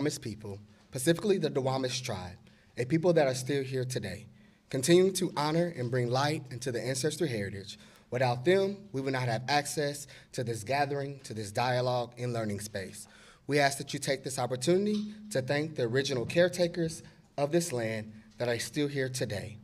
Duwamish people, specifically the Duwamish tribe, a people that are still here today, continuing to honor and bring light into the ancestral heritage. Without them, we would not have access to this gathering, to this dialogue and learning space. We ask that you take this opportunity to thank the original caretakers of this land that are still here today.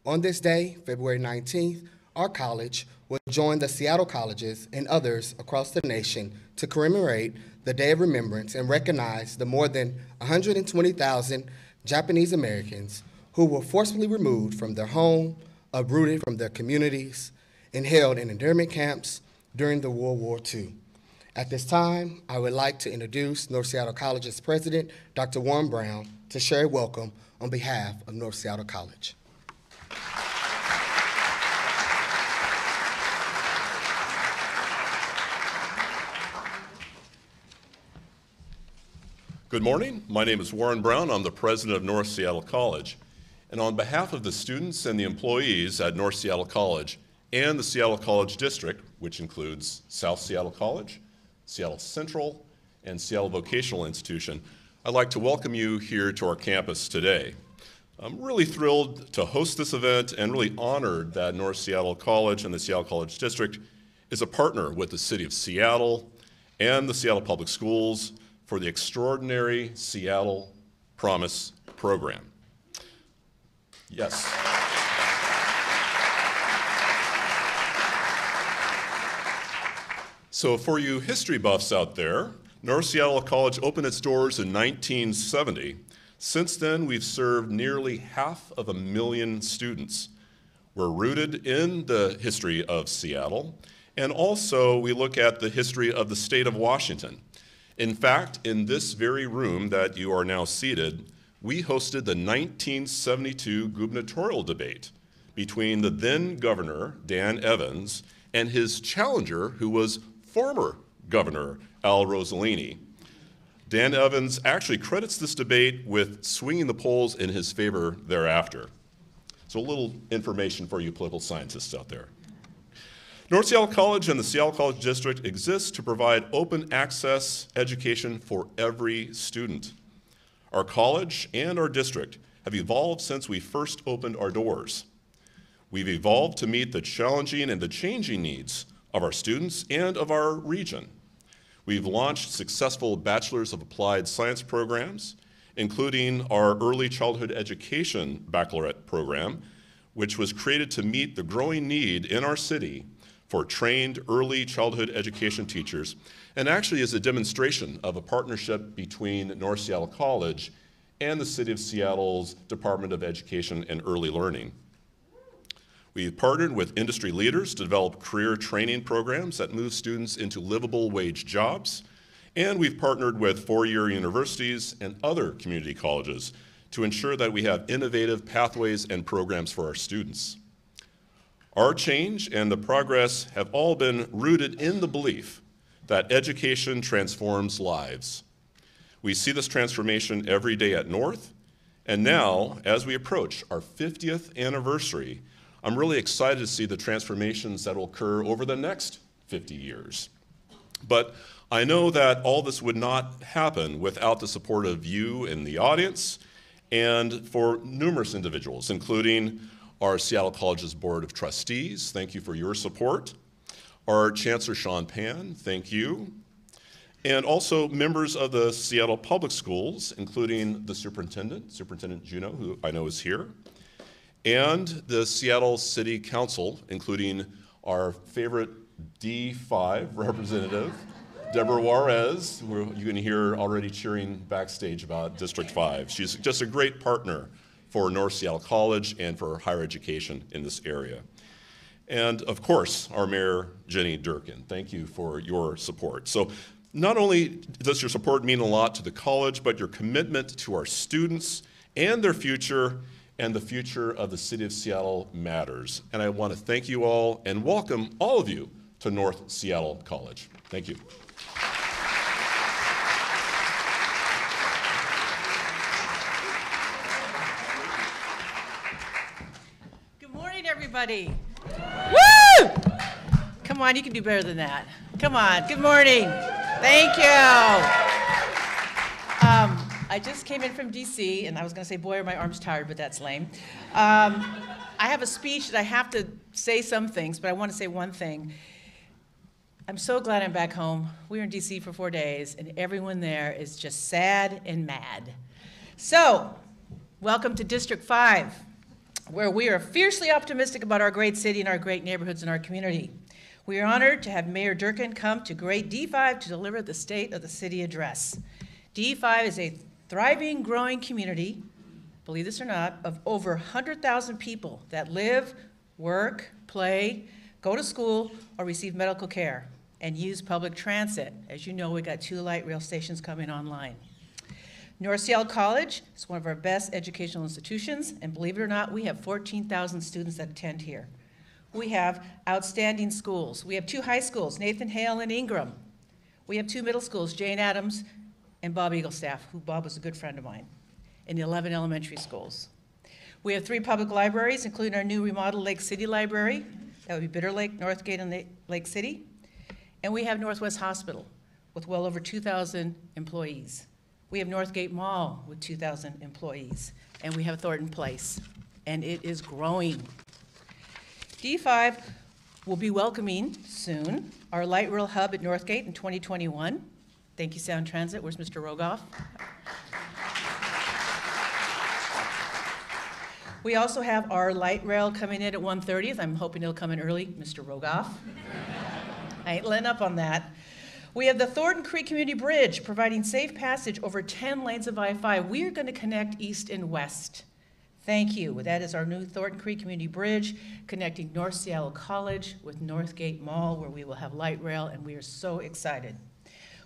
On this day, February 19th, our college will join the Seattle colleges and others across the nation to commemorate the Day of Remembrance and recognize the more than 120,000 Japanese Americans who were forcibly removed from their home, uprooted from their communities, and held in internment camps during the World War II. At this time, I would like to introduce North Seattle College's president, Dr. Warren Brown, to share a welcome on behalf of North Seattle College. Good morning. My name is Warren Brown. I'm the president of North Seattle College. And on behalf of the students and the employees at North Seattle College and the Seattle College District, which includes South Seattle College, Seattle Central, and Seattle Vocational Institution, I'd like to welcome you here to our campus today. I'm really thrilled to host this event and really honored that North Seattle College and the Seattle College District is a partner with the City of Seattle and the Seattle Public Schools for the extraordinary Seattle Promise program. Yes. So for you history buffs out there, North Seattle College opened its doors in 1970. Since then, we've served nearly 500,000 students. We're rooted in the history of Seattle, and also we look at the history of the state of Washington. In fact, in this very room that you are now seated, we hosted the 1972 gubernatorial debate between the then governor, Dan Evans, and his challenger, who was former governor, Al Rossellini. Dan Evans actually credits this debate with swinging the polls in his favor thereafter. So a little information for you political scientists out there. North Seattle College and the Seattle College District exist to provide open access education for every student. Our college and our district have evolved since we first opened our doors. We've evolved to meet the challenging and the changing needs of our students and of our region. We've launched successful Bachelor's of Applied Science programs, including our Early Childhood Education Baccalaureate program, which was created to meet the growing need in our city for trained early childhood education teachers, and actually is a demonstration of a partnership between North Seattle College and the City of Seattle's Department of Education and Early Learning. We've partnered with industry leaders to develop career training programs that move students into livable wage jobs, and we've partnered with four-year universities and other community colleges to ensure that we have innovative pathways and programs for our students. Our change and the progress have all been rooted in the belief that education transforms lives. We see this transformation every day at North, and now, as we approach our 50th anniversary, I'm really excited to see the transformations that will occur over the next 50 years. But I know that all this would not happen without the support of you in the audience and for numerous individuals, including our Seattle College's Board of Trustees, thank you for your support. Our Chancellor Sean Pan, thank you. And also members of the Seattle Public Schools, including the Superintendent Juneau, who I know is here, and the Seattle City Council, including our favorite D5 representative, Deborah Juarez, who you can hear already cheering backstage about District 5. She's just a great partner for North Seattle College and for higher education in this area. And of course, our Mayor, Jenny Durkan. Thank you for your support. So not only does your support mean a lot to the college, but your commitment to our students and their future and the future of the City of Seattle matters. And I want to thank you all and welcome all of you to North Seattle College. Thank you. Everybody. Woo! Come on, you can do better than that. Come on, good morning. Thank you. I just came in from DC, and I was going to say, boy, are my arms tired, but that's lame. I have a speech that I have to say some things, but I want to say one thing. I'm so glad I'm back home. We were in DC for 4 days, and everyone there is just sad and mad. So, welcome to District 5, where we are fiercely optimistic about our great city and our great neighborhoods in our community. We are honored to have Mayor Durkan come to great D5 to deliver the State of the City address. D5 is a thriving, growing community, believe this or not, of over 100,000 people that live, work, play, go to school, or receive medical care, and use public transit. As you know, we got 2 light rail stations coming online. North Seattle College is one of our best educational institutions, and believe it or not, we have 14,000 students that attend here. We have outstanding schools. We have 2 high schools, Nathan Hale and Ingram. We have 2 middle schools, Jane Addams and Bob Eaglestaff, who Bob was a good friend of mine, and 11 elementary schools. We have 3 public libraries, including our new remodeled Lake City Library. That would be Bitter Lake, Northgate, and Lake City. And we have Northwest Hospital with well over 2,000 employees. We have Northgate Mall with 2,000 employees. And we have Thornton Place, and it is growing. D5 will be welcoming soon our light rail hub at Northgate in 2021. Thank you, Sound Transit. Where's Mr. Rogoff? We also have our light rail coming in at 1:30. I'm hoping it'll come in early, Mr. Rogoff. I ain't letting up on that. We have the Thornton Creek Community Bridge providing safe passage over 10 lanes of I-5. We are going to connect east and west. Thank you. That is our new Thornton Creek Community Bridge connecting North Seattle College with Northgate Mall, where we will have light rail, and we are so excited.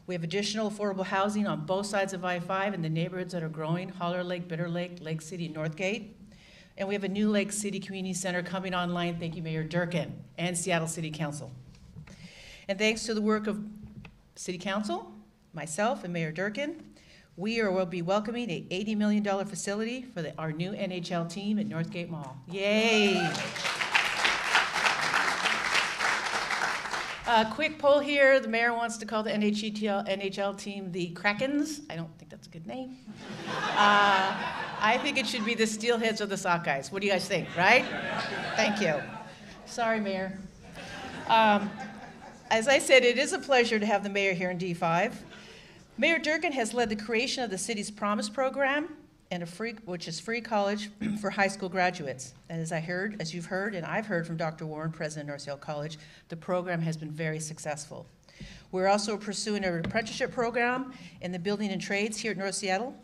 We have additional affordable housing on both sides of I-5 in the neighborhoods that are growing, Holler Lake, Bitter Lake, Lake City, Northgate. And we have a new Lake City Community Center coming online. Thank you, Mayor Durkan and Seattle City Council. And thanks to the work of City Council, myself, and Mayor Durkan, we will be welcoming a $80 million facility for our new NHL team at Northgate Mall. Yay! Quick poll here. The mayor wants to call the NHL team the Krakens. I don't think that's a good name. I think it should be the Steelheads or the Sockeyes. What do you guys think, right? Thank you. Sorry, Mayor. As I said, it is a pleasure to have the mayor here in D5. Mayor Durkan has led the creation of the city's Promise program, which is free college for high school graduates. And as you've heard, and I've heard from Dr. Warren, president of North Seattle College, the program has been very successful. We're also pursuing an apprenticeship program in the building and trades here at North Seattle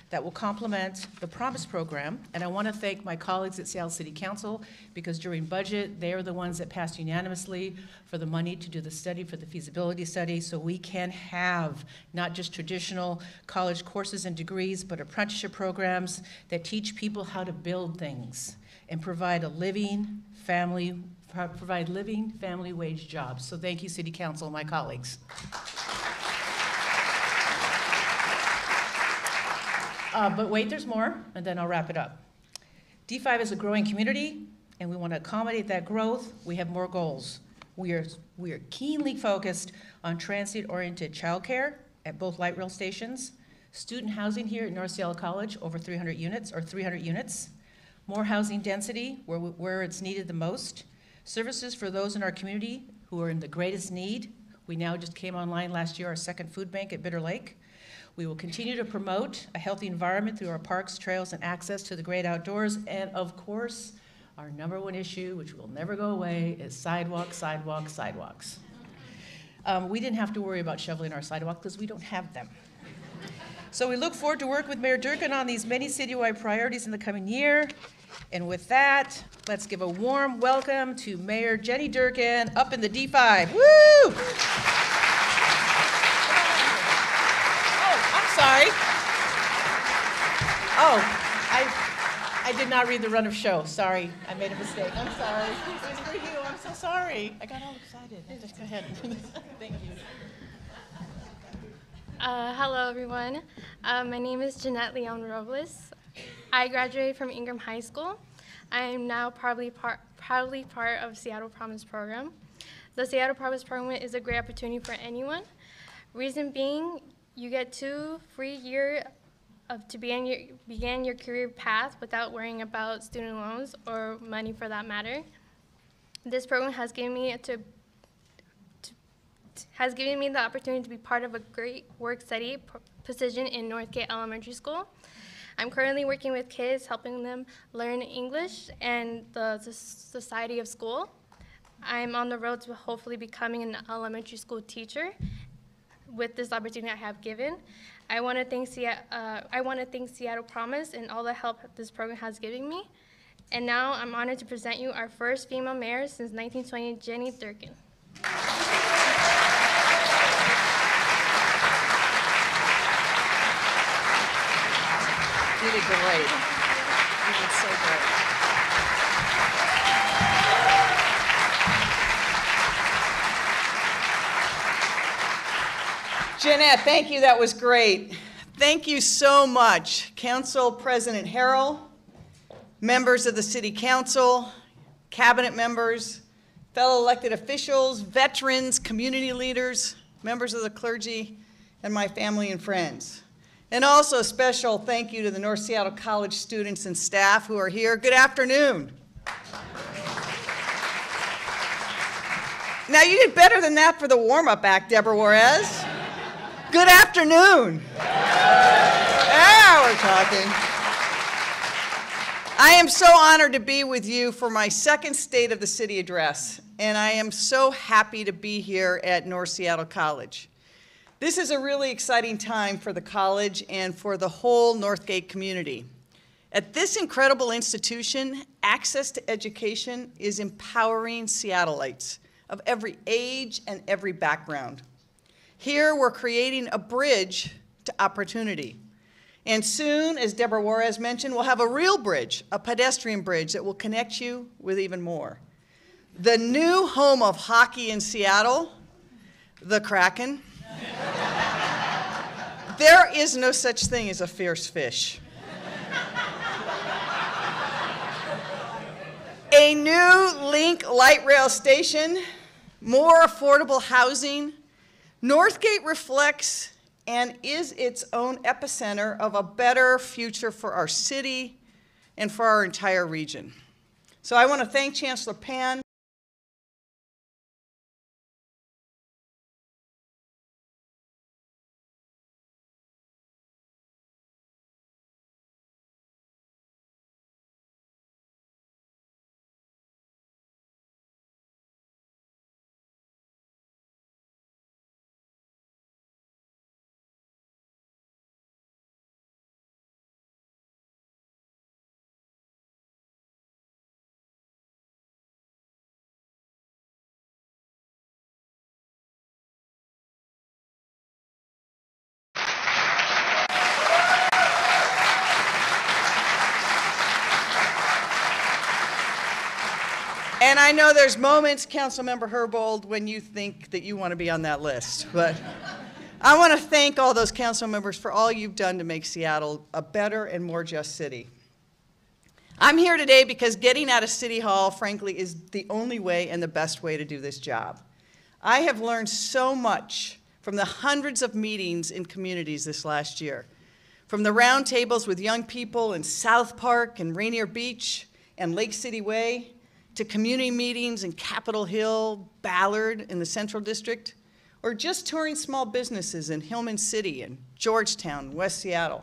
that will complement the Promise program. And I want to thank my colleagues at Seattle City Council, because during budget, they are the ones that passed unanimously for the money to do the study, for the feasibility study, so we can have not just traditional college courses and degrees, but apprenticeship programs that teach people how to build things and provide living family wage jobs. So thank you, City Council, my colleagues. But wait, there's more, and then I'll wrap it up. D5 is a growing community, and we want to accommodate that growth. We have more goals. We are keenly focused on transit-oriented childcare at both light rail stations, student housing here at North Seattle College, over 300 units, more housing density where it's needed the most, services for those in our community who are in the greatest need. We now just came online last year, our second food bank at Bitter Lake. We will continue to promote a healthy environment through our parks, trails, and access to the great outdoors. And of course, our #1 issue, which will never go away, is sidewalks. We didn't have to worry about shoveling our sidewalk because we don't have them. So we look forward to work with Mayor Durkan on these many citywide priorities in the coming year. And with that, let's give a warm welcome to Mayor Jenny Durkan up in the D5. Woo! Sorry. Oh, I did not read the run of show. Sorry, I made a mistake. I'm sorry. It was for you. I'm so sorry. I got all excited. Just go ahead. Thank you. Hello, everyone. My name is Jeanette Leon Robles. I graduated from Ingram High School. I am now proudly part of Seattle Promise program. The Seattle Promise program is a great opportunity for anyone. Reason being, you get 2 free years to begin your career path without worrying about student loans or money for that matter. This program has given me the opportunity to be part of a great work-study position in Northgate Elementary School. I'm currently working with kids, helping them learn English and the society of school. I'm on the road to hopefully becoming an elementary school teacher with this opportunity I have given. I want to thank Seattle Promise and all the help this program has given me. And now I'm honored to present you our first female mayor since 1920, Jenny Durkan. You did great. You did so great. Jeanette, thank you. That was great. Thank you so much, Council President Harrell, members of the City Council, cabinet members, fellow elected officials, veterans, community leaders, members of the clergy, and my family and friends. And also a special thank you to the North Seattle College students and staff who are here. Good afternoon. Now you did better than that for the warm-up act, Deborah Juarez. Good afternoon. Now we're talking. I am so honored to be with you for my second State of the City address, and I am so happy to be here at North Seattle College. This is a really exciting time for the college and for the whole Northgate community. At this incredible institution, access to education is empowering Seattleites of every age and every background. Here, we're creating a bridge to opportunity. And soon, as Deborah Juarez mentioned, we'll have a real bridge, a pedestrian bridge that will connect you with even more. The new home of hockey in Seattle, the Kraken. There is no such thing as a fierce fish. A new Link light rail station, more affordable housing. Northgate reflects and is its own epicenter of a better future for our city and for our entire region. So I want to thank Chancellor Pan. And I know there's moments, Councilmember Herbold, when you think that you want to be on that list. But I want to thank all those council members for all you've done to make Seattle a better and more just city. I'm here today because getting out of City Hall, frankly, is the only way and the best way to do this job. I have learned so much from the hundreds of meetings in communities this last year, from the roundtables with young people in South Park and Rainier Beach and Lake City Way, to community meetings in Capitol Hill, Ballard in the Central District, or just touring small businesses in Hillman City and Georgetown, West Seattle.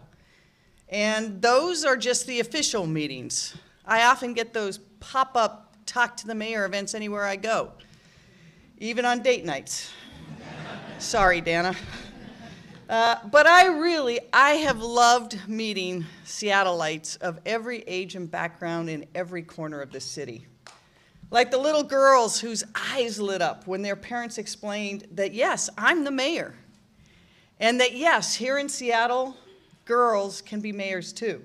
And those are just the official meetings. I often get those pop-up talk to the mayor events anywhere I go, even on date nights. Sorry, Dana. But I have loved meeting Seattleites of every age and background in every corner of this city. Like the little girls whose eyes lit up when their parents explained that, yes, I'm the mayor. And that, yes, here in Seattle, girls can be mayors too.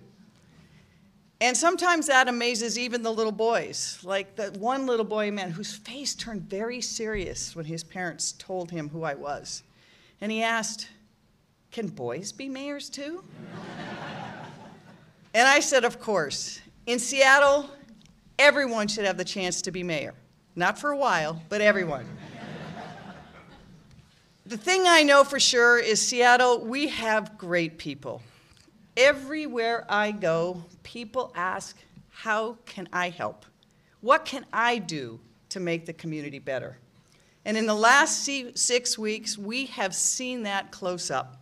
And sometimes that amazes even the little boys. Like that one little boy man whose face turned very serious when his parents told him who I was. And he asked, "Can boys be mayors too?" And I said, of course. In Seattle, everyone should have the chance to be mayor. Not for a while, but everyone. The thing I know for sure is Seattle, we have great people. Everywhere I go, people ask, how can I help? What can I do to make the community better? And in the last 6 weeks, we have seen that close up.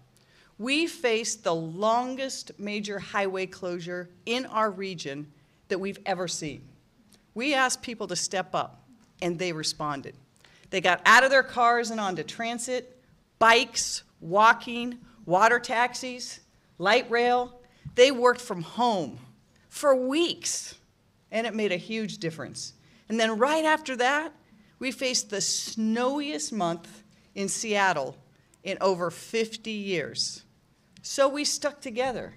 We faced the longest major highway closure in our region that we've ever seen. We asked people to step up, and they responded. They got out of their cars and onto transit, bikes, walking, water taxis, light rail. They worked from home for weeks, and it made a huge difference. And then right after that, we faced the snowiest month in Seattle in over 50 years. So we stuck together.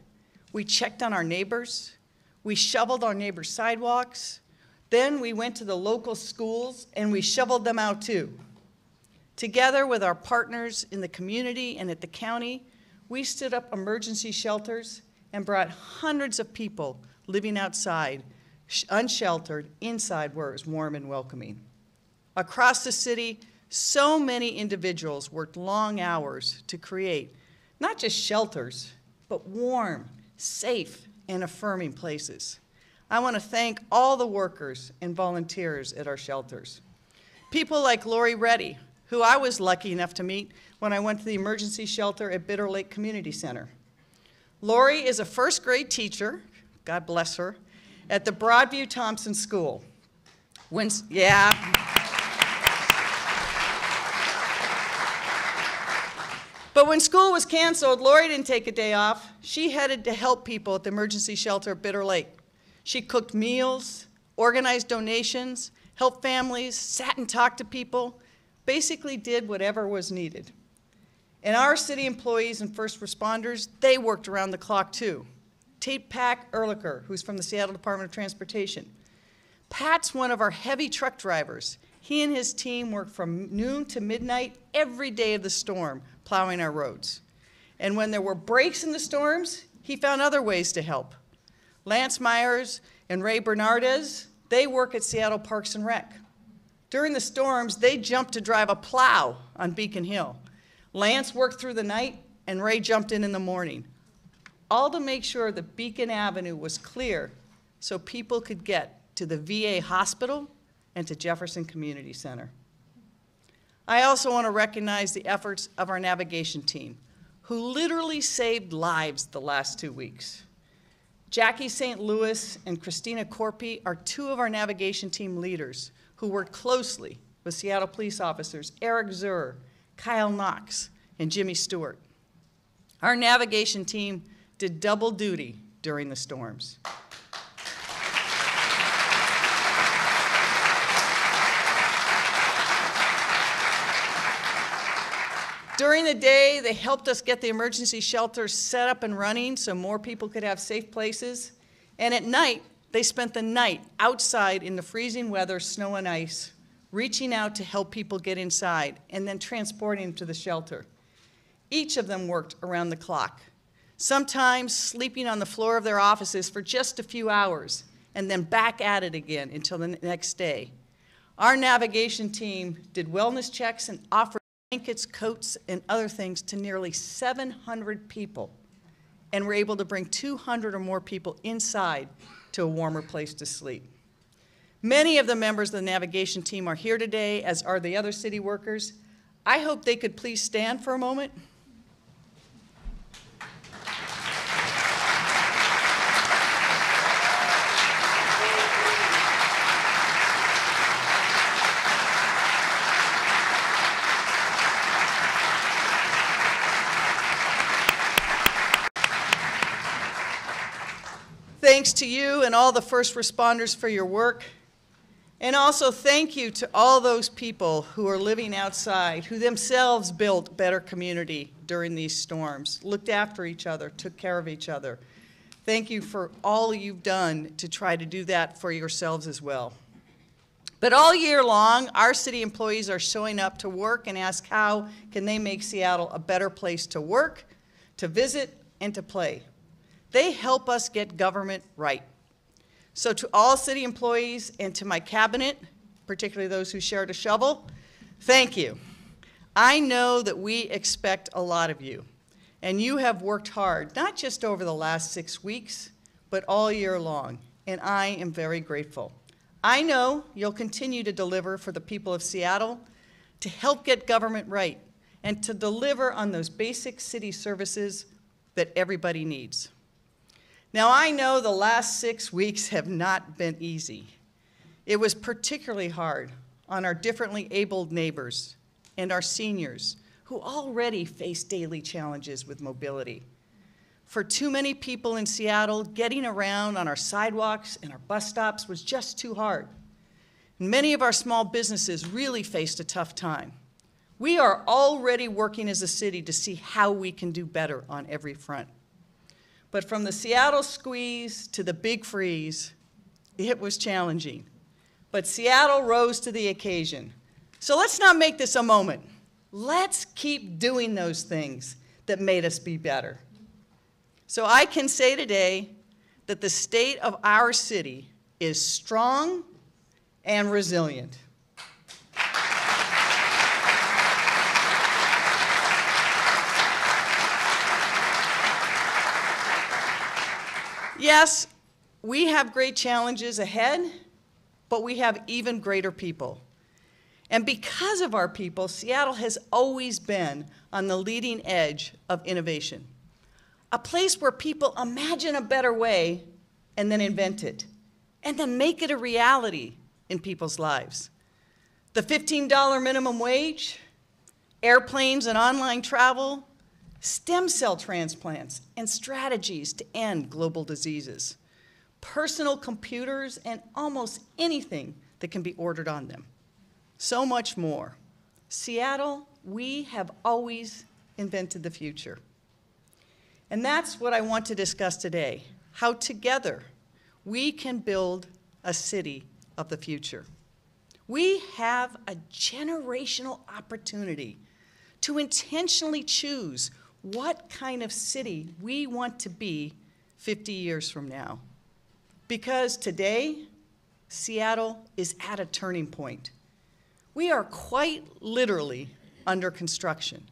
We checked on our neighbors. We shoveled our neighbors' sidewalks. Then we went to the local schools and we shoveled them out too. Together with our partners in the community and at the county, we stood up emergency shelters and brought hundreds of people living outside, unsheltered, inside where it was warm and welcoming. Across the city, so many individuals worked long hours to create not just shelters, but warm, safe, and affirming places. I want to thank all the workers and volunteers at our shelters. People like Lori Reddy, who I was lucky enough to meet when I went to the emergency shelter at Bitter Lake Community Center. Lori is a first grade teacher, God bless her, at the Broadview Thompson School. But when school was canceled, Lori didn't take a day off. She headed to help people at the emergency shelter at Bitter Lake. She cooked meals, organized donations, helped families, sat and talked to people, basically did whatever was needed. And our city employees and first responders, they worked around the clock too. Pat Ehrlicher, who's from the Seattle Department of Transportation. Pat's one of our heavy truck drivers. He and his team worked from noon to midnight every day of the storm, plowing our roads. And when there were breaks in the storms, he found other ways to help. Lance Myers and Ray Bernardez, they work at Seattle Parks and Rec. During the storms, they jumped to drive a plow on Beacon Hill. Lance worked through the night, and Ray jumped in the morning, all to make sure that Beacon Avenue was clear so people could get to the VA hospital and to Jefferson Community Center. I also want to recognize the efforts of our navigation team, who literally saved lives the last 2 weeks. Jackie St. Louis and Christina Corpy are two of our navigation team leaders who worked closely with Seattle police officers Eric Zur, Kyle Knox, and Jimmy Stewart. Our navigation team did double duty during the storms. During the day, they helped us get the emergency shelters set up and running so more people could have safe places. And at night, they spent the night outside in the freezing weather, snow and ice, reaching out to help people get inside and then transporting them to the shelter. Each of them worked around the clock, sometimes sleeping on the floor of their offices for just a few hours and then back at it again until the next day. Our navigation team did wellness checks and offered blankets, coats, and other things to nearly 700 people, and were able to bring 200 or more people inside to a warmer place to sleep. Many of the members of the navigation team are here today, as are the other city workers. I hope they could please stand for a moment. Thanks to you and all the first responders for your work. And also thank you to all those people who are living outside, who themselves built better community during these storms, looked after each other, took care of each other. Thank you for all you've done to try to do that for yourselves as well. But all year long, our city employees are showing up to work and ask how can they make Seattle a better place to work, to visit, and to play. They help us get government right. So to all city employees and to my cabinet, particularly those who shared a shovel, thank you. I know that we expect a lot of you. And you have worked hard, not just over the last 6 weeks, but all year long, and I am very grateful. I know you'll continue to deliver for the people of Seattle, to help get government right, and to deliver on those basic city services that everybody needs. Now, I know the last 6 weeks have not been easy. It was particularly hard on our differently abled neighbors and our seniors, who already face daily challenges with mobility. For too many people in Seattle, getting around on our sidewalks and our bus stops was just too hard. And many of our small businesses really faced a tough time. We are already working as a city to see how we can do better on every front. But from the Seattle squeeze to the big freeze, it was challenging. But Seattle rose to the occasion. So let's not make this a moment. Let's keep doing those things that made us be better. So I can say today that the state of our city is strong and resilient. Yes, we have great challenges ahead, but we have even greater people. And because of our people, Seattle has always been on the leading edge of innovation. A place where people imagine a better way and then invent it, and then make it a reality in people's lives. The $15 minimum wage, airplanes and online travel, stem cell transplants and strategies to end global diseases, personal computers, and almost anything that can be ordered on them. So much more. Seattle, we have always invented the future. And that's what I want to discuss today, how together we can build a city of the future. We have a generational opportunity to intentionally choose what kind of city we want to be 50 years from now. Because today, Seattle is at a turning point. We are quite literally under construction.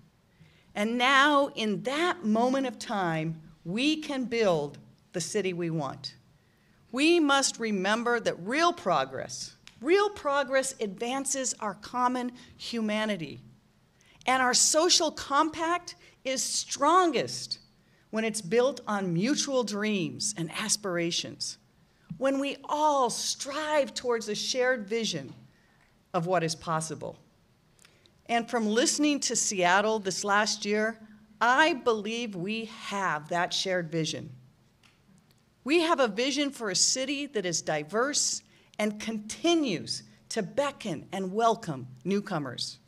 And now, in that moment of time, we can build the city we want. We must remember that real progress advances our common humanity. And our social compact is strongest when it's built on mutual dreams and aspirations, when we all strive towards a shared vision of what is possible. And from listening to Seattle this last year, I believe we have that shared vision. We have a vision for a city that is diverse and continues to beckon and welcome newcomers,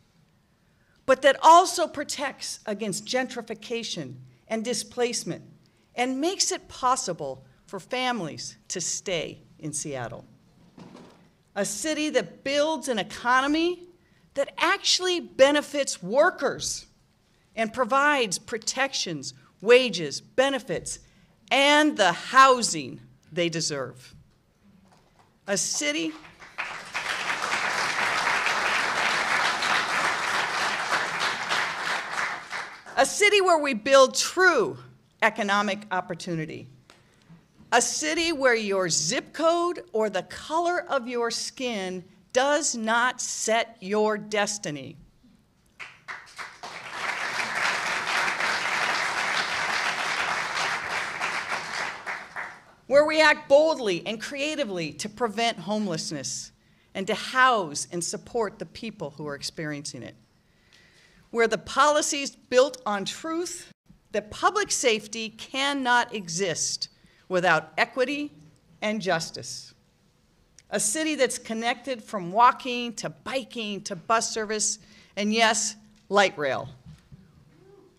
but that also protects against gentrification and displacement and makes it possible for families to stay in Seattle. A city that builds an economy that actually benefits workers and provides protections, wages, benefits, and the housing they deserve. A city where we build true economic opportunity. A city where your zip code or the color of your skin does not set your destiny. Where we act boldly and creatively to prevent homelessness and to house and support the people who are experiencing it. Where the policies built on truth that public safety cannot exist without equity and justice. A city that's connected from walking to biking to bus service, and yes, light rail.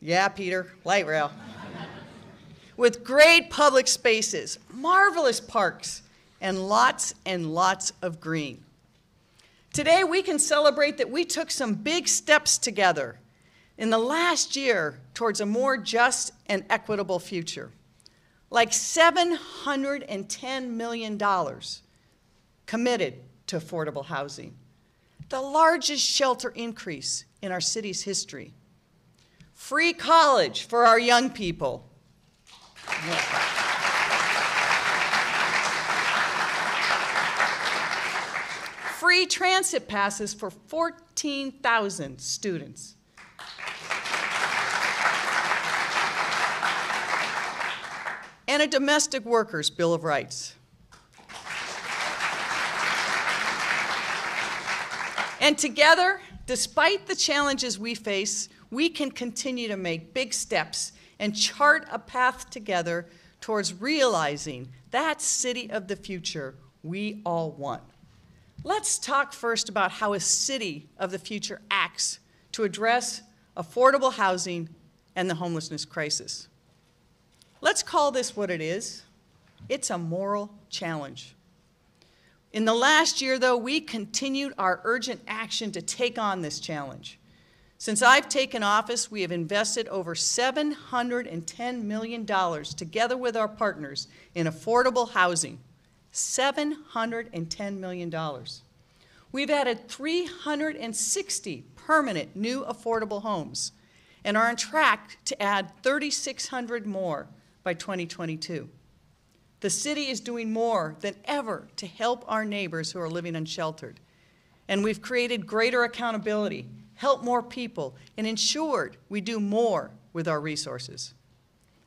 Yeah, Peter, light rail. With great public spaces, marvelous parks, and lots of green. Today, we can celebrate that we took some big steps together in the last year towards a more just and equitable future, like $710 million committed to affordable housing, the largest shelter increase in our city's history, Free college for our young people. Free transit passes for 14,000 students. And a domestic workers' Bill of Rights. And together, despite the challenges we face, we can continue to make big steps and chart a path together towards realizing that city of the future we all want. Let's talk first about how a city of the future acts to address affordable housing and the homelessness crisis. Let's call this what it is. It's a moral challenge. In the last year, though, we continued our urgent action to take on this challenge. Since I've taken office, we have invested over $710 million together with our partners in affordable housing. $710 million. We've added 360 permanent new affordable homes and are on track to add 3,600 more by 2022. The city is doing more than ever to help our neighbors who are living unsheltered. And we've created greater accountability, helped more people, and ensured we do more with our resources.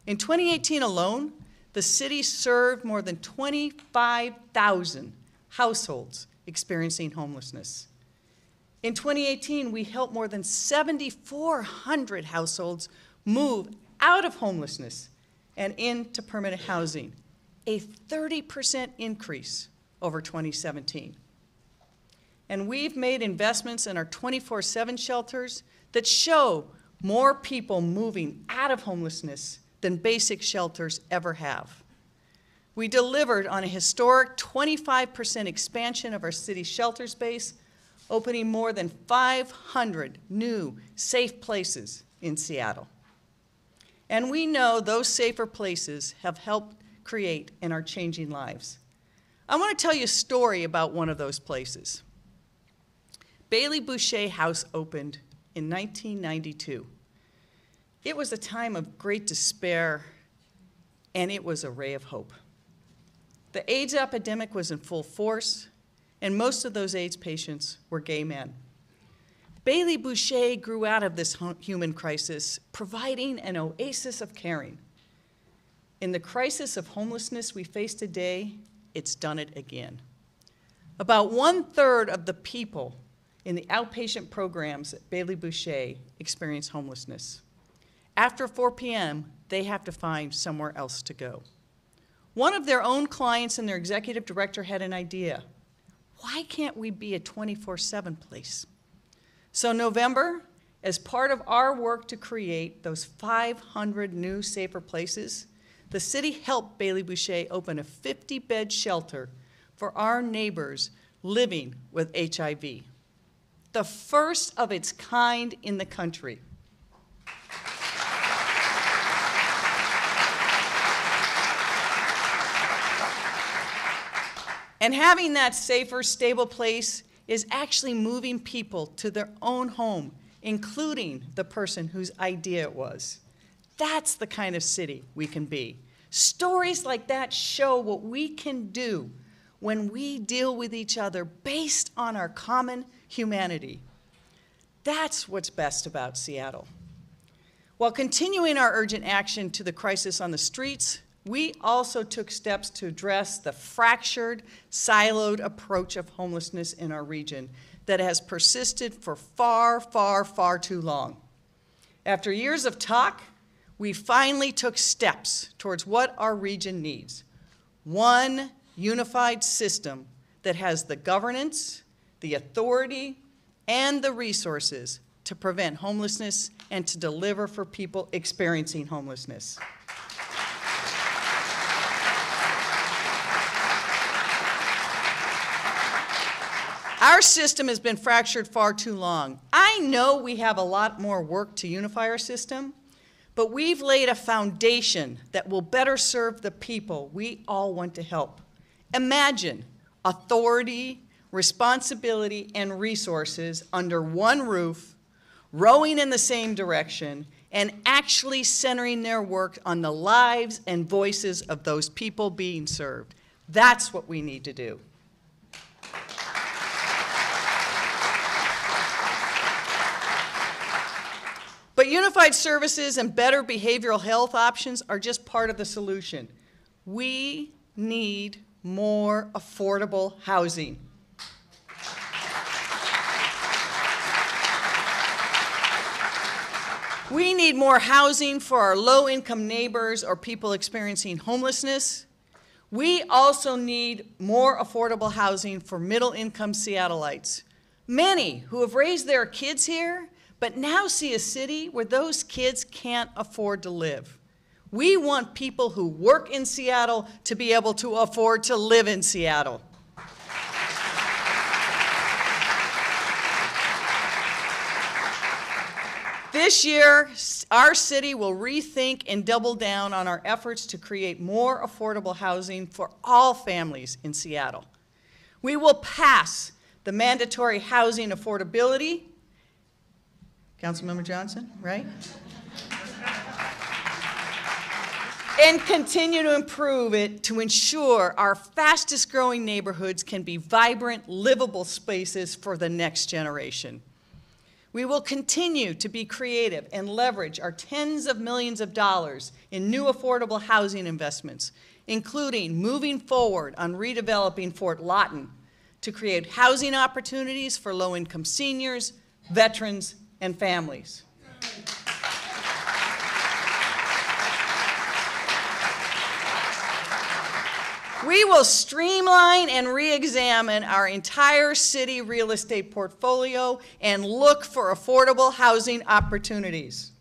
In 2018 alone, the city served more than 25,000 households experiencing homelessness. In 2018, we helped more than 7,400 households move out of homelessness and into permanent housing, a 30% increase over 2017. And we've made investments in our 24/7 shelters that show more people moving out of homelessness than basic shelters ever have. We delivered on a historic 25% expansion of our city shelter space, opening more than 500 new safe places in Seattle. And we know those safer places have helped create and are changing lives. I want to tell you a story about one of those places. Bailey Boucher House opened in 1992. It was a time of great despair, and it was a ray of hope. The AIDS epidemic was in full force, and most of those AIDS patients were gay men. Bailey Boucher grew out of this human crisis, providing an oasis of caring. In the crisis of homelessness we face today, it's done it again. About 1/3 of the people in the outpatient programs at Bailey Boucher experience homelessness. After 4 p.m., they have to find somewhere else to go. One of their own clients and their executive director had an idea. Why can't we be a 24/7 place? So November, as part of our work to create those 500 new safer places, the city helped Bailey Boucher open a 50-bed shelter for our neighbors living with HIV. The first of its kind in the country. And having that safer, stable place is actually moving people to their own home, including the person whose idea it was. That's the kind of city we can be. Stories like that show what we can do when we deal with each other based on our common humanity. That's what's best about Seattle. While continuing our urgent action to the crisis on the streets, we also took steps to address the fractured, siloed approach of homelessness in our region that has persisted for far, far, far too long. After years of talk, we finally took steps towards what our region needs. One unified system that has the governance, the authority, and the resources to prevent homelessness and to deliver for people experiencing homelessness. Our system has been fractured far too long. I know we have a lot more work to unify our system, but we've laid a foundation that will better serve the people we all want to help. Imagine authority, responsibility, and resources under one roof, rowing in the same direction, and actually centering their work on the lives and voices of those people being served. That's what we need to do. But unified services and better behavioral health options are just part of the solution. We need more affordable housing. We need more housing for our low-income neighbors or people experiencing homelessness. We also need more affordable housing for middle-income Seattleites, many who have raised their kids here but now see a city where those kids can't afford to live. We want people who work in Seattle to be able to afford to live in Seattle. This year, our city will rethink and double down on our efforts to create more affordable housing for all families in Seattle. We will pass the mandatory housing affordability. Councilmember Johnson, right? And continue to improve it to ensure our fastest growing neighborhoods can be vibrant, livable spaces for the next generation. We will continue to be creative and leverage our tens of millions of dollars in new affordable housing investments, including moving forward on redeveloping Fort Lawton to create housing opportunities for low-income seniors, veterans, and families. We will streamline and re-examine our entire city real estate portfolio and look for affordable housing opportunities.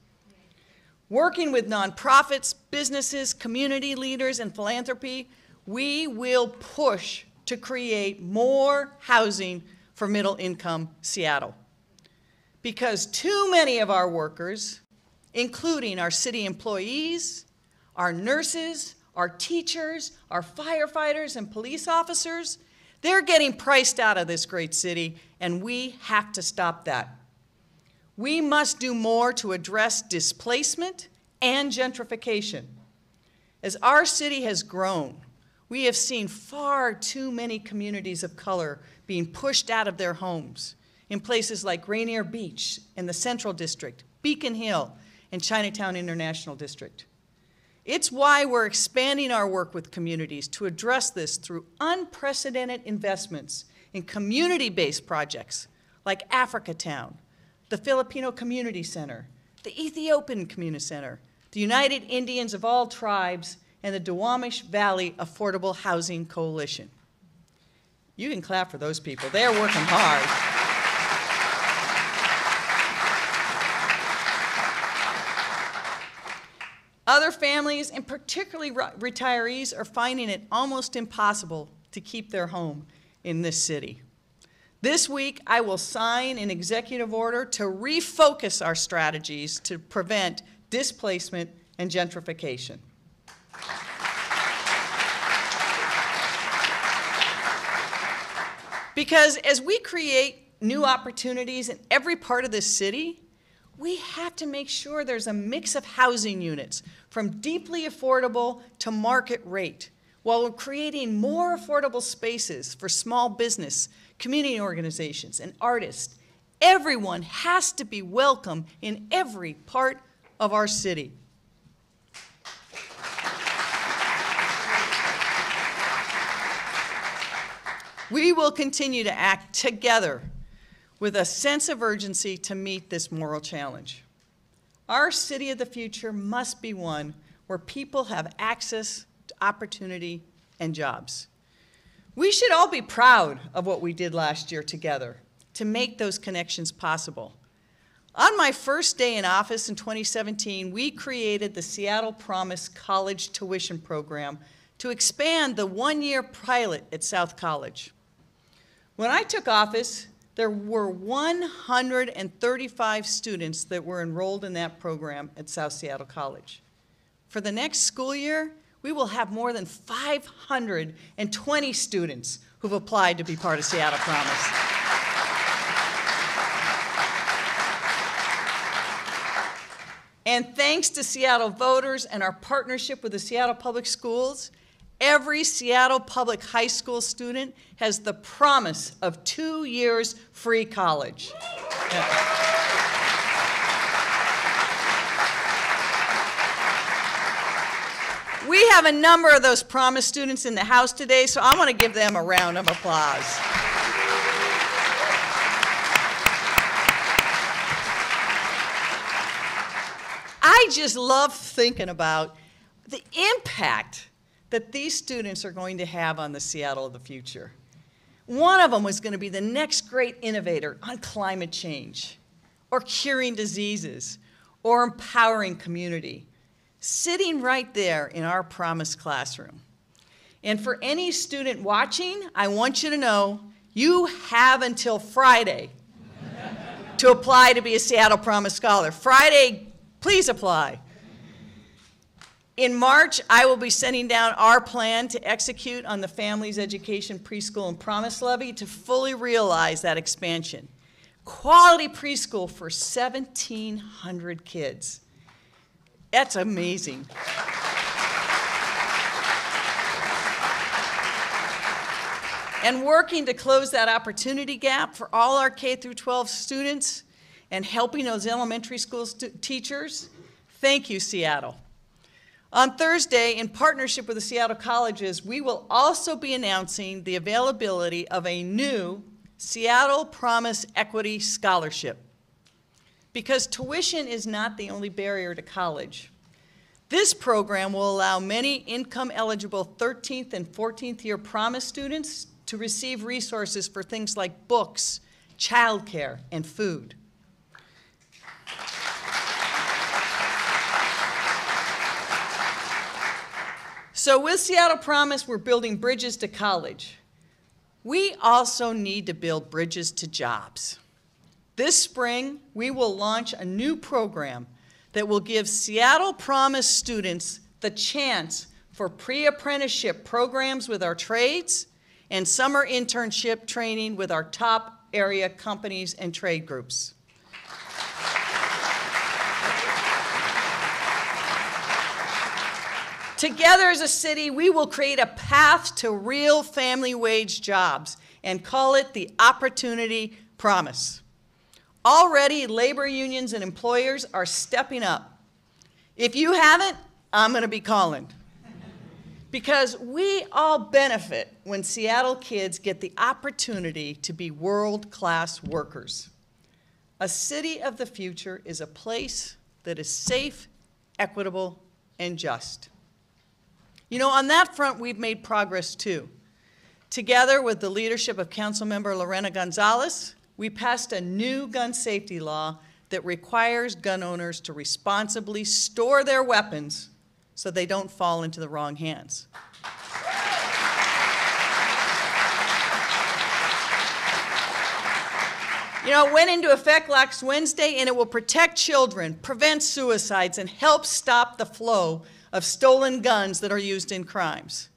Working with nonprofits, businesses, community leaders, and philanthropy, we will push to create more housing for middle-income Seattle. Because too many of our workers, including our city employees, our nurses, our teachers, our firefighters, and police officers, they're getting priced out of this great city, and we have to stop that. We must do more to address displacement and gentrification. As our city has grown, we have seen far too many communities of color being pushed out of their homes in places like Rainier Beach and the Central District, Beacon Hill, and Chinatown International District. It's why we're expanding our work with communities to address this through unprecedented investments in community-based projects like Africa Town, the Filipino Community Center, the Ethiopian Community Center, the United Indians of All Tribes, and the Duwamish Valley Affordable Housing Coalition. You can clap for those people. They're working hard. Other families, and particularly retirees, are finding it almost impossible to keep their home in this city. This week, I will sign an executive order to refocus our strategies to prevent displacement and gentrification. Because as we create new opportunities in every part of this city, we have to make sure there's a mix of housing units from deeply affordable to market rate, while we're creating more affordable spaces for small business, community organizations, and artists. Everyone has to be welcome in every part of our city. We will continue to act together with a sense of urgency to meet this moral challenge. Our city of the future must be one where people have access to opportunity and jobs. We should all be proud of what we did last year together to make those connections possible. On my first day in office in 2017, we created the Seattle Promise College Tuition Program to expand the one-year pilot at South College. When I took office, there were 135 students that were enrolled in that program at South Seattle College. For the next school year, we will have more than 520 students who've applied to be part of Seattle Promise. And thanks to Seattle voters and our partnership with the Seattle Public Schools, every Seattle Public High School student has the promise of 2 years free college. We have a number of those promise students in the house today, so I want to give them a round of applause. I just love thinking about the impact that these students are going to have on the Seattle of the future. One of them was going to be the next great innovator on climate change, or curing diseases, or empowering community, sitting right there in our Promise classroom. And for any student watching, I want you to know you have until Friday to apply to be a Seattle Promise Scholar. Friday, please apply. In March, I will be sending down our plan to execute on the Families Education Preschool and Promise Levy to fully realize that expansion. Quality preschool for 1,700 kids. That's amazing. And working to close that opportunity gap for all our K-12 students and helping those elementary school teachers, thank you, Seattle. On Thursday, in partnership with the Seattle colleges, we will also be announcing the availability of a new Seattle Promise Equity Scholarship. Because tuition is not the only barrier to college. This program will allow many income-eligible 13th and 14th year Promise students to receive resources for things like books, childcare, and food. So with Seattle Promise, we're building bridges to college. We also need to build bridges to jobs. This spring, we will launch a new program that will give Seattle Promise students the chance for pre-apprenticeship programs with our trades and summer internship training with our top area companies and trade groups. Together as a city, we will create a path to real family wage jobs and call it the Opportunity Promise. Already, labor unions and employers are stepping up. If you haven't, I'm going to be calling. Because we all benefit when Seattle kids get the opportunity to be world-class workers. A city of the future is a place that is safe, equitable, and just. You know, on that front, we've made progress too. Together with the leadership of Councilmember Lorena Gonzalez, we passed a new gun safety law that requires gun owners to responsibly store their weapons so they don't fall into the wrong hands. You know, it went into effect last Wednesday, and it will protect children, prevent suicides, and help stop the flow of stolen guns that are used in crimes.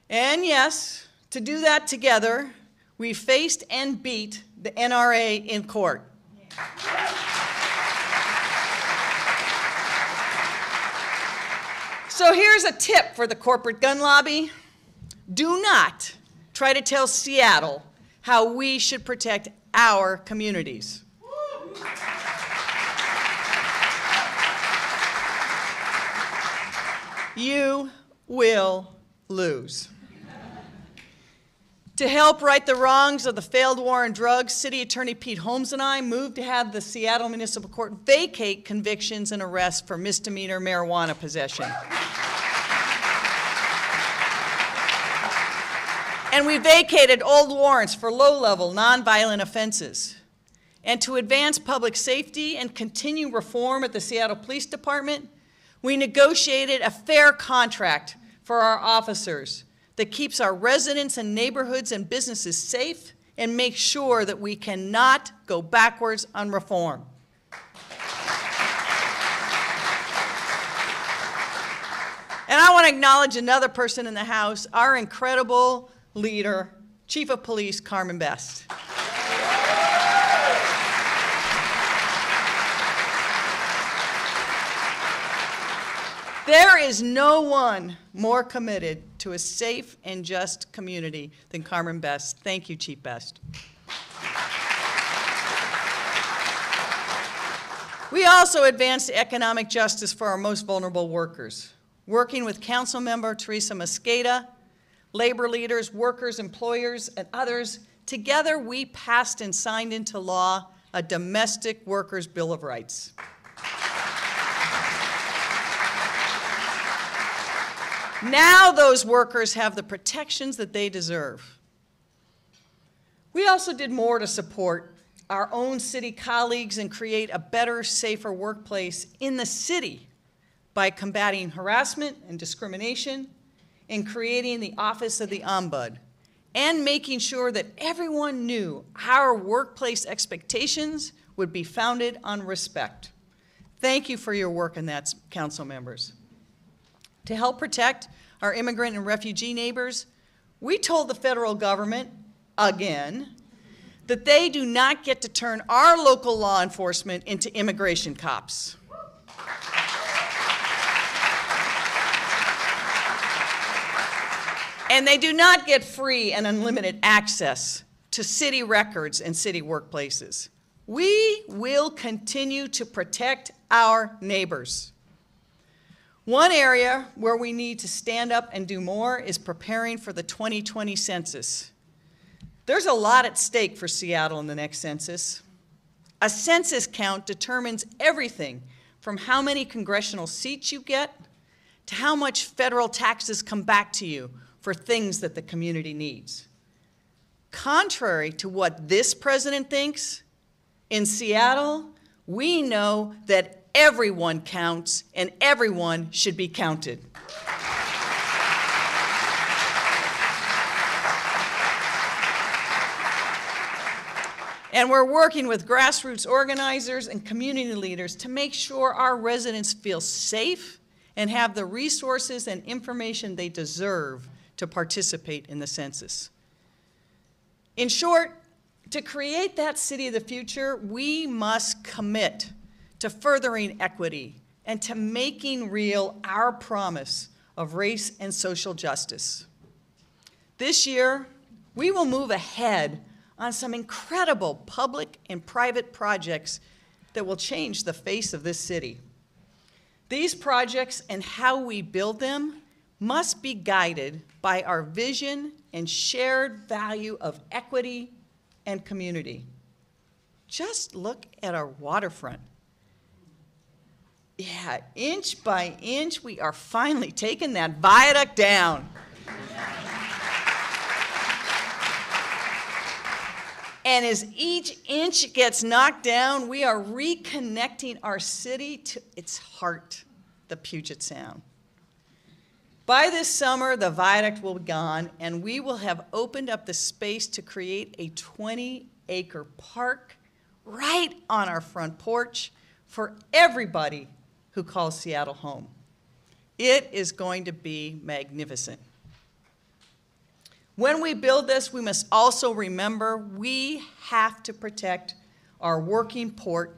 And yes, to do that together, we faced and beat the NRA in court. So here's a tip for the corporate gun lobby. Do not try to tell Seattle how we should protect our communities. You will lose. To help right the wrongs of the failed war on drugs, City Attorney Pete Holmes and I moved to have the Seattle Municipal Court vacate convictions and arrests for misdemeanor marijuana possession. And we vacated old warrants for low-level, nonviolent offenses. And to advance public safety and continue reform at the Seattle Police Department, we negotiated a fair contract for our officers that keeps our residents and neighborhoods and businesses safe and makes sure that we cannot go backwards on reform. And I want to acknowledge another person in the House, our incredible leader, Chief of Police Carmen Best. There is no one more committed to a safe and just community than Carmen Best. Thank you, Chief Best. We also advanced economic justice for our most vulnerable workers. Working with Councilmember Teresa Mosqueda, labor leaders, workers, employers, and others, together we passed and signed into law a Domestic Workers' Bill of Rights. Now those workers have the protections that they deserve. We also did more to support our own city colleagues and create a better, safer workplace in the city by combating harassment and discrimination and creating the Office of the Ombud and making sure that everyone knew our workplace expectations would be founded on respect. Thank you for your work in that, council members. To help protect our immigrant and refugee neighbors, we told the federal government, again, that they do not get to turn our local law enforcement into immigration cops. And they do not get free and unlimited access to city records and city workplaces. We will continue to protect our neighbors. One area where we need to stand up and do more is preparing for the 2020 census. There's a lot at stake for Seattle in the next census. A census count determines everything from how many congressional seats you get to how much federal taxes come back to you for things that the community needs. Contrary to what this president thinks, in Seattle, we know that everyone counts and everyone should be counted. And we're working with grassroots organizers and community leaders to make sure our residents feel safe and have the resources and information they deserve to participate in the census. In short, to create that city of the future, we must commit to furthering equity and to making real our promise of race and social justice. This year, we will move ahead on some incredible public and private projects that will change the face of this city. These projects and how we build them must be guided by our vision and shared value of equity and community. Just look at our waterfront. Yeah, inch by inch, we are finally taking that viaduct down. And as each inch gets knocked down, we are reconnecting our city to its heart, the Puget Sound. By this summer, the viaduct will be gone, and we will have opened up the space to create a 20-acre park right on our front porch for everybody who calls Seattle home. It is going to be magnificent. When we build this, we must also remember we have to protect our working port,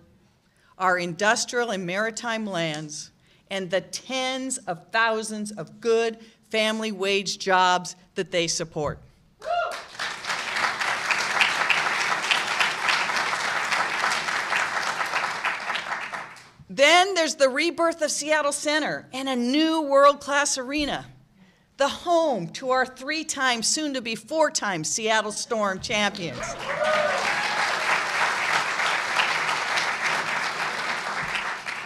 our industrial and maritime lands, and the tens of thousands of good family wage jobs that they support. Then there's the rebirth of Seattle Center and a new world-class arena, the home to our 3-time, soon-to-be 4-time Seattle Storm champions.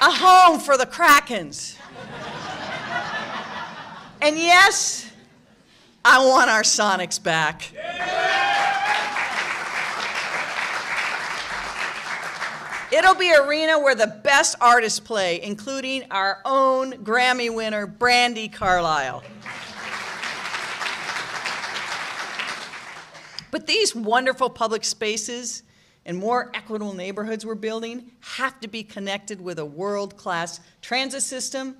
A home for the Krakens. And yes, I want our Sonics back. It'll be an arena where the best artists play, including our own Grammy winner, Brandi Carlile. But these wonderful public spaces and more equitable neighborhoods we're building have to be connected with a world-class transit system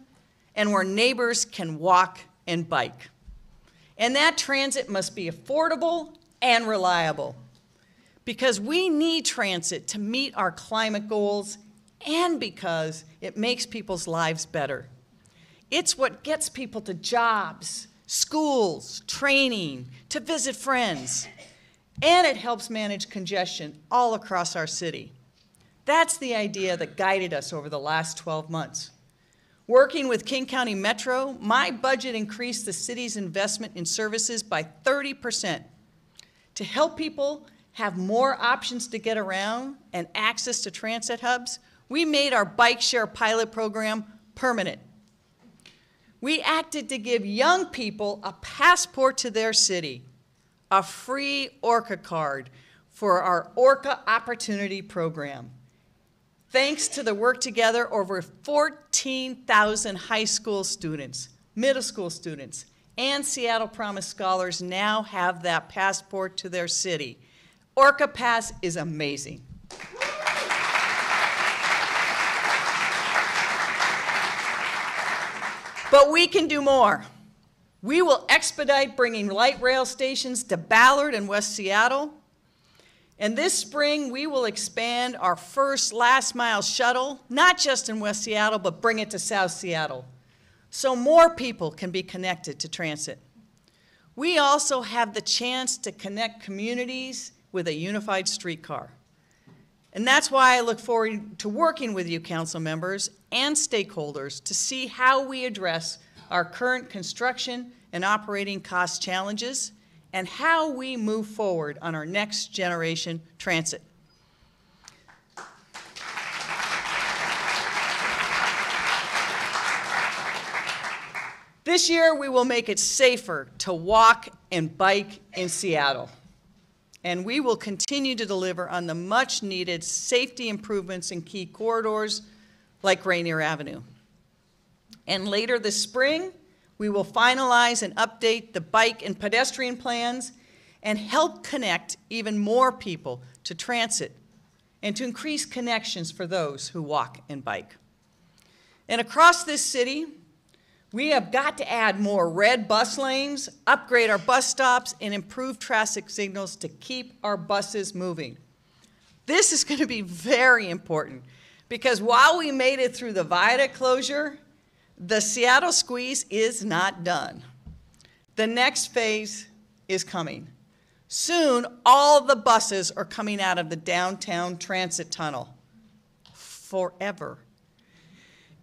and where neighbors can walk and bike. And that transit must be affordable and reliable, because we need transit to meet our climate goals and because it makes people's lives better. It's what gets people to jobs, schools, training, to visit friends. And it helps manage congestion all across our city. That's the idea that guided us over the last 12 months. Working with King County Metro, my budget increased the city's investment in services by 30% to help people have more options to get around and access to transit hubs. We made our bike share pilot program permanent. We acted to give young people a passport to their city, a free ORCA card for our ORCA Opportunity Program. Thanks to the work together, over 14,000 high school students, middle school students, and Seattle Promise scholars now have that passport to their city. ORCA Pass is amazing. But we can do more. We will expedite bringing light rail stations to Ballard and West Seattle. And this spring, we will expand our first last mile shuttle, not just in West Seattle, but bring it to South Seattle, so more people can be connected to transit. We also have the chance to connect communities with a unified streetcar. And that's why I look forward to working with you, council members and stakeholders, to see how we address our current construction and operating cost challenges and how we move forward on our next generation transit. This year, we will make it safer to walk and bike in Seattle. And we will continue to deliver on the much-needed safety improvements in key corridors like Rainier Avenue. And later this spring, we will finalize and update the bike and pedestrian plans and help connect even more people to transit and to increase connections for those who walk and bike. And across this city, we have got to add more red bus lanes, upgrade our bus stops, and improve traffic signals to keep our buses moving. This is going to be very important because while we made it through the viaduct closure, the Seattle squeeze is not done. The next phase is coming. Soon, all the buses are coming out of the downtown transit tunnel. Forever.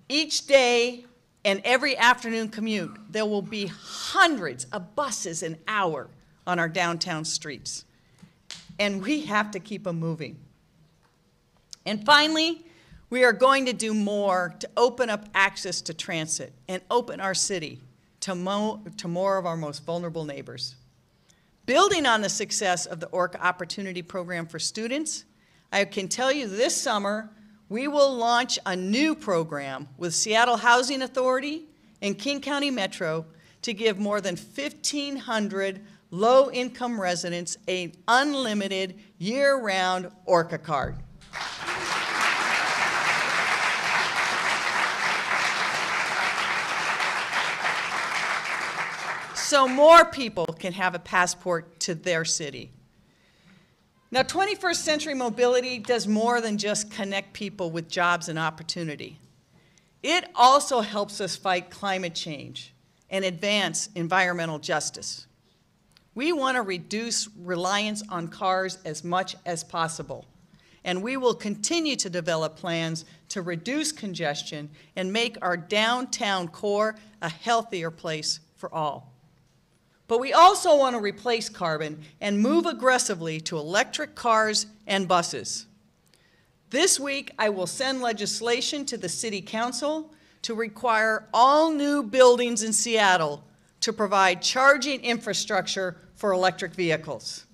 Each day and every afternoon commute, there will be hundreds of buses an hour on our downtown streets. And we have to keep them moving. And finally, we are going to do more to open up access to transit and open our city to more of our most vulnerable neighbors. Building on the success of the ORCA Opportunity Program for students, I can tell you this summer, we will launch a new program with Seattle Housing Authority and King County Metro to give more than 1,500 low-income residents an unlimited year-round ORCA card. So more people can have a passport to their city. Now, 21st century mobility does more than just connect people with jobs and opportunity. It also helps us fight climate change and advance environmental justice. We want to reduce reliance on cars as much as possible, and we will continue to develop plans to reduce congestion and make our downtown core a healthier place for all. But we also want to replace carbon and move aggressively to electric cars and buses. This week, I will send legislation to the City Council to require all new buildings in Seattle to provide charging infrastructure for electric vehicles.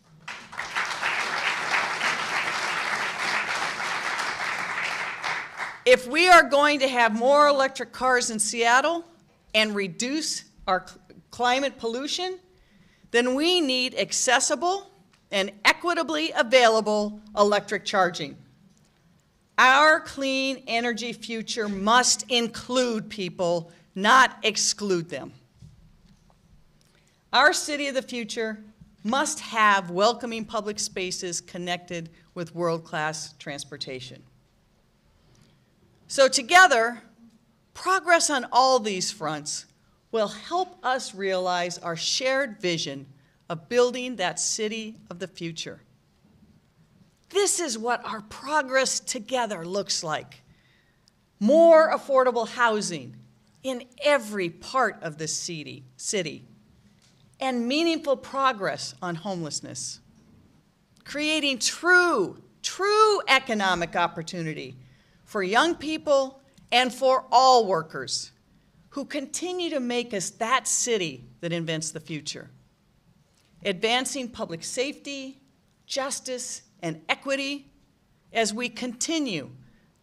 If we are going to have more electric cars in Seattle and reduce our climate pollution, then we need accessible and equitably available electric charging. Our clean energy future must include people, not exclude them. Our city of the future must have welcoming public spaces connected with world-class transportation. So together, Progress on all these fronts will help us realize our shared vision of building that city of the future. This is what our progress together looks like. More affordable housing in every part of the city, and meaningful progress on homelessness. Creating true economic opportunity for young people and for all workers who continue to make us that city that invents the future. Advancing public safety, justice, and equity as we continue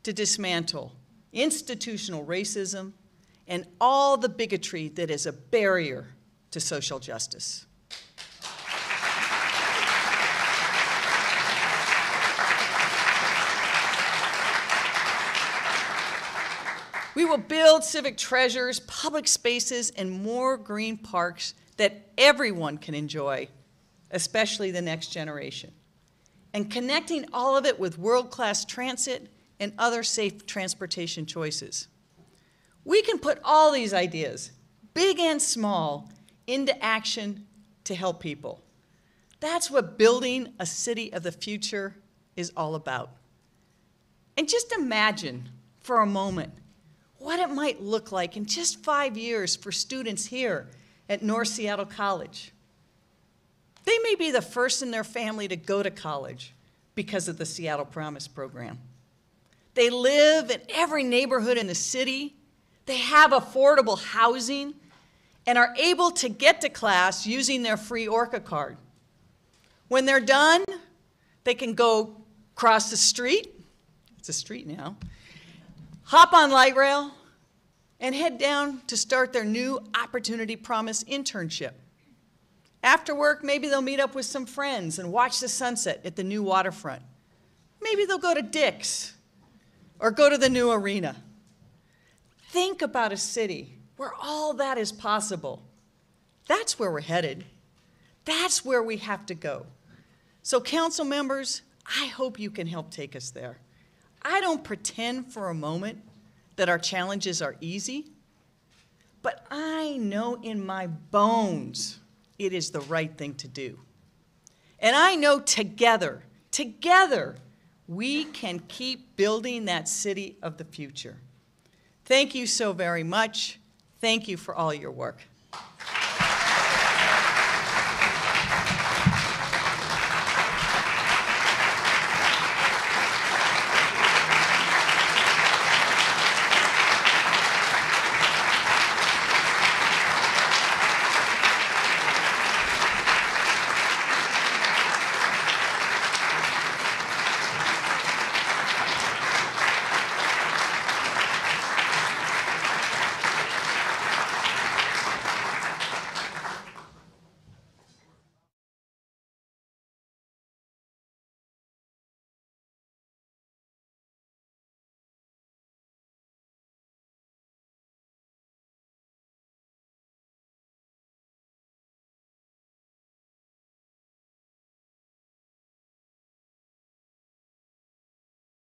to dismantle institutional racism and all the bigotry that is a barrier to social justice. We will build civic treasures, public spaces, and more green parks that everyone can enjoy, especially the next generation. And connecting all of it with world-class transit and other safe transportation choices. We can put all these ideas, big and small, into action to help people. That's what building a city of the future is all about. And just imagine for a moment what it might look like in just 5 years for students here at North Seattle College. They may be the first in their family to go to college because of the Seattle Promise program. They live in every neighborhood in the city. They have affordable housing and are able to get to class using their free Orca card. When they're done, they can go cross the street, it's a street now, hop on light rail, and head down to start their new Opportunity Promise internship. After work, maybe they'll meet up with some friends and watch the sunset at the new waterfront. Maybe they'll go to Dick's or go to the new arena. Think about a city where all that is possible. That's where we're headed. That's where we have to go. So council members, I hope you can help take us there. I don't pretend for a moment that our challenges are easy, but I know in my bones it is the right thing to do. And I know together, we can keep building that city of the future. Thank you so very much. Thank you for all your work.